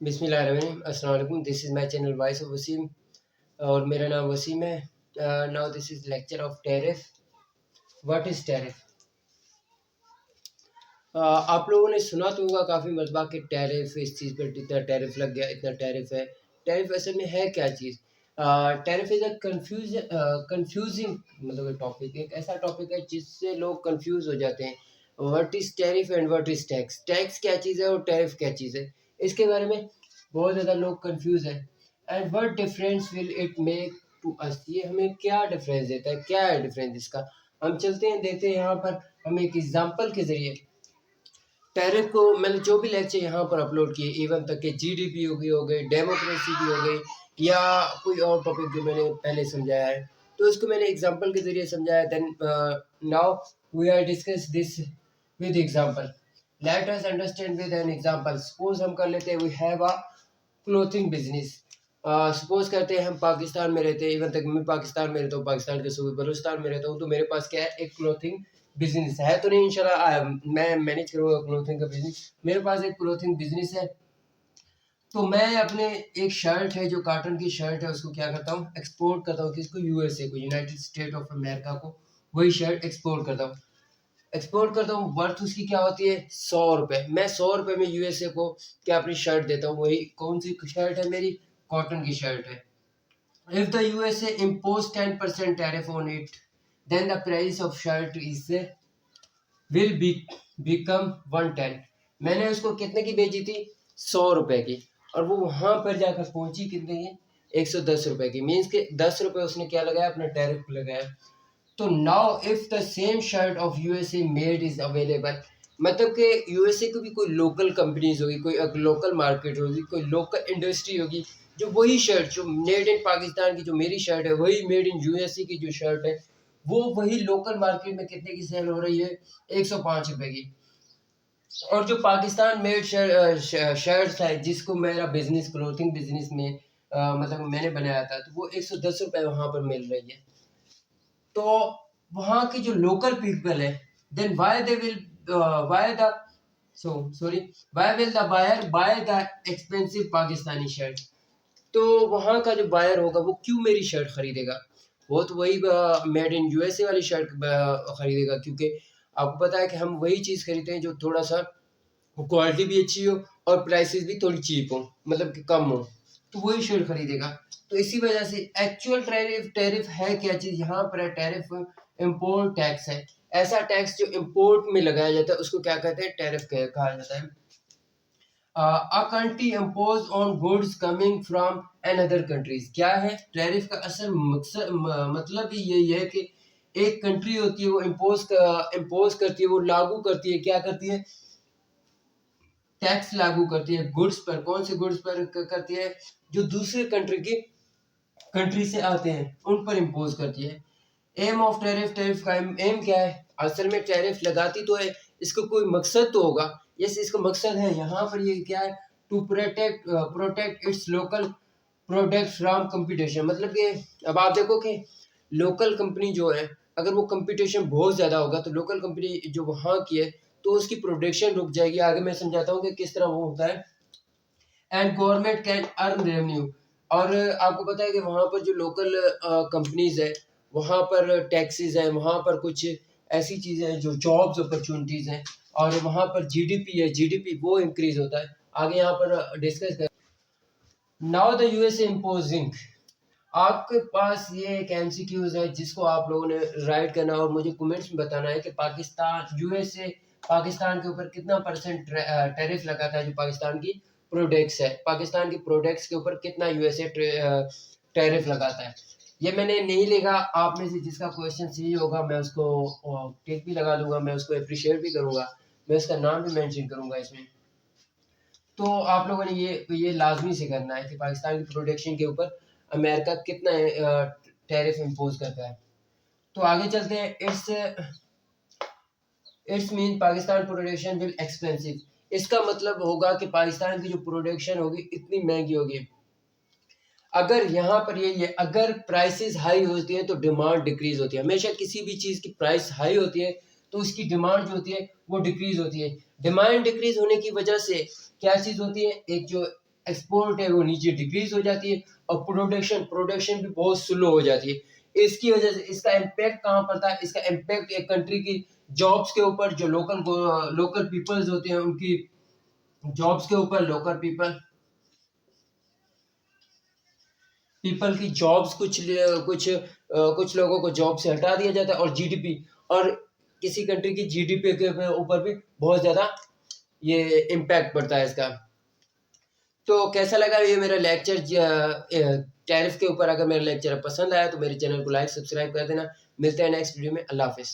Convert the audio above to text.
बिस्मिल्लाहिर्रहमानिर्रहीम। अस्सलाम वालेकुम। This is my channel voice of Wasim और मेरा नाम वसीम है। Now this is lecture of tariff. What is tariff? आप लोगों ने सुना तो होगा काफ़ी मरतबा कि टैरिफ, इस चीज़ पर इतना टैरिफ लग गया, इतना टैरिफ है। टैरिफ असल में है क्या चीज़? टैरिफ इज़ अ कंफ्यूजिंग मतलब टॉपिक, एक ऐसा टॉपिक है जिससे लोग कंफ्यूज हो जाते हैं। What is tariff and what is tax? Tax क्या चीज़ है और टैरिफ क्या चीज़ है? इसके बारे में बहुत ज़्यादा लोग कंफ्यूज हैं। And what difference will it make to us? ये हमें क्या डिफरेंस देता है, क्या है डिफरेंस इसका? हम चलते हैं, देखते हैं यहाँ पर हम एक एग्जाम्पल के ज़रिए टैरिफ को। मैंने जो भी लेक्चर यहाँ पर अपलोड किए, इवन तक के जीडीपी हो गई, डेमोक्रेसी की हो गई या कोई और टॉपिक जो मैंने पहले समझाया है, तो इसको मैंने एग्जांपल के ज़रिए समझाया। Then now we are discuss this with example. Let us understand with an example. Suppose हम कर लेते हैं we have a clothing business. Suppose करते हैं हम पाकिस्तान में रहते हैं, इवन तक मैं पाकिस्तान में रहता हूँ, पाकिस्तान के सूबे बलूचिस्तान में रहता हूँ, तो मेरे पास क्या है, एक क्लोथिंग बिजनेस है। तो नहीं, इंशाल्लाह मैं मैनेज करूँगा क्लोथिंग का बिजनेस। मेरे पास एक क्लोथिंग बिजनेस है, तो मैं अपने एक शर्ट है जो कॉटन की शर्ट है, उसको क्या करता हूँ, एक्सपोर्ट करता हूँ। किसको? यूएसए को, यूनाइटेड स्टेट ऑफ अमेरिका को वही शर्ट एक्सपोर्ट करता हूँ। एक्सपोर्ट करता हूँ, वर्थ उसकी क्या होती है, 100 रुपये। मैं 100 रुपये में यूएसए को क्या अपनी शर्ट देता हूँ। वही कौन सी शर्ट है मेरी? कॉटन की शर्ट है। If the USA impose 10% tariff on it, then the price of shirt is will be become 110। मैंने उसको कितने की बेची थी? 100 रुपए की। और वो वहां पर जाकर पहुंची कितने की? 110 रुपए की। मीन्स के 10 रुपए उसने क्या लगाया? अपना टैरिफ लगाया। तो now if the same shirt of USA made is available, मतलब कि यूएसए की भी कोई लोकल कंपनीज होगी, कोई लोकल मार्केट होगी, कोई लोकल इंडस्ट्री होगी, जो वही शर्ट जो मेड इन पाकिस्तान की जो मेरी शर्ट है, वही मेड इन यूएसए की जो शर्ट है, वो वही लोकल मार्केट में कितने की सेल हो रही है? 105 रुपए की। और जो पाकिस्तान मेड शर्ट्स है, जिसको मेरा बिजनेस क्लोथिंग बिजनेस में मतलब मैंने बनाया था, तो वो 110 रुपए वहां पर मिल रही है। तो वहाँ की जो लोकल पीपल है, then why they will why the sorry why will the buyer buy the expensive Pakistani shirt? तो वहाँ का जो बायर होगा वो क्यों मेरी शर्ट खरीदेगा? वो तो वही मेड इन यूएसए वाली शर्ट खरीदेगा, क्योंकि आपको पता है कि हम वही चीज़ खरीदते हैं जो थोड़ा सा क्वालिटी भी अच्छी हो और प्राइसेस भी थोड़ी चीप हो, मतलब कि कम हो, तो वही शर्ट खरीदेगा। तो इसी वजह से एक्चुअल टैरिफ टैरिफ है क्या चीज़? यहाँ पर है टैरिफ, इम्पोर्ट टैक्स है। ऐसा टैक्स जो इम्पोर्ट में लगाया जाता है उसको क्या कहते हैं? टैरिफ कहा जाता है। A country impose on goods coming from another countries. क्या है टैरिफ का असल मकसद? मतलब ही यही है कि एक कंट्री होती है, वो इम्पोज करती है, वो लागू करती है, क्या करती है? टैक्स लागू करती है गुड्स पर। कौन से गुड्स पर करती है? जो दूसरे कंट्री से आते हैं उन पर इम्पोज करती है। एम ऑफ टैरिफ, टैरिफ का एम क्या है? असल में टैरिफ लगाती तो है, इसका कोई मकसद तो होगा। यस, इसका मकसद है। यहाँ पर ये क्या है? To protect its local product from competition. मतलब कि अब आप देखो कि लोकल कंपनी जो है, अगर वो कंपटीशन बहुत ज़्यादा होगा तो लोकल कंपनी जो वहाँ की है, तो उसकी प्रोडक्शन रुक जाएगी। आगे मैं समझाता हूँ कि किस तरह वो होता है। And government can earn revenue. और आपको पता है कि वहाँ पर जो लोकल कंपनीज है, वहाँ पर टैक्सेस हैं, वहाँ पर कुछ ऐसी चीज़ें हैं जो जॉब्स अपॉर्चुनिटीज़ हैं, और वहाँ पर जीडीपी है, जीडीपी वो इंक्रीज होता है। आगे यहाँ पर डिस्कस कर। Now the USA imposing. आपके पास ये एक एमसीक्यूज है जिसको आप लोगों ने राइट करना और मुझे कमेंट्स में बताना है कि पाकिस्तान यूएसए पाकिस्तान के ऊपर कितना परसेंट टैरिफ लगाता है। जो पाकिस्तान की प्रोडक्ट्स है, पाकिस्तान की प्रोडक्ट्स के ऊपर कितना यूएसए टैरिफ लगाता है। ये मैंने नहीं लिखा, आप में से जिसका क्वेश्चन सही होगा मैं उसको टिक भी लगा दूंगा, मैं उसको अप्रिशिएट भी करूंगा, मैं उसका नाम भी मेंशन करूंगा इसमें। तो आप लोगों ने ये लाजमी से करना है कि पाकिस्तान की प्रोडक्शन के ऊपर अमेरिका कितना टैरिफ इम्पोज करता है। तो आगे चलते हैं। It's mean Pakistan production will expensive. इसका मतलब होगा कि पाकिस्तान की जो प्रोडक्शन होगी इतनी महंगी होगी। अगर यहाँ पर ये अगर प्राइसेस हाई होती है तो डिमांड डिक्रीज होती है। हमेशा किसी भी चीज़ की प्राइस हाई होती है तो उसकी डिमांड जो होती है वो डिक्रीज होती है। डिमांड डिक्रीज होने की वजह से क्या चीज़ होती है? एक जो एक्सपोर्ट है वो नीचे डिक्रीज हो जाती है, और प्रोडक्शन भी बहुत स्लो हो जाती है। इसकी वजह से इसका इम्पैक्ट कहाँ पड़ता है? इसका इम्पैक्ट एक कंट्री की जॉब्स के ऊपर, जो लोकल पीपल्स होते हैं उनकी जॉब्स के ऊपर, लोकल पीपल की जॉब्स, कुछ लोगों को जॉब से हटा दिया जाता है, और जीडीपी, और किसी कंट्री की जीडीपी के ऊपर भी बहुत ज्यादा ये इम्पैक्ट पड़ता है इसका। तो कैसा लगा ये मेरा लेक्चर टैरिफ के ऊपर? अगर मेरा लेक्चर पसंद आया तो मेरे चैनल को लाइक सब्सक्राइब कर देना। मिलते हैं नेक्स्ट वीडियो में। अल्लाह हाफिज।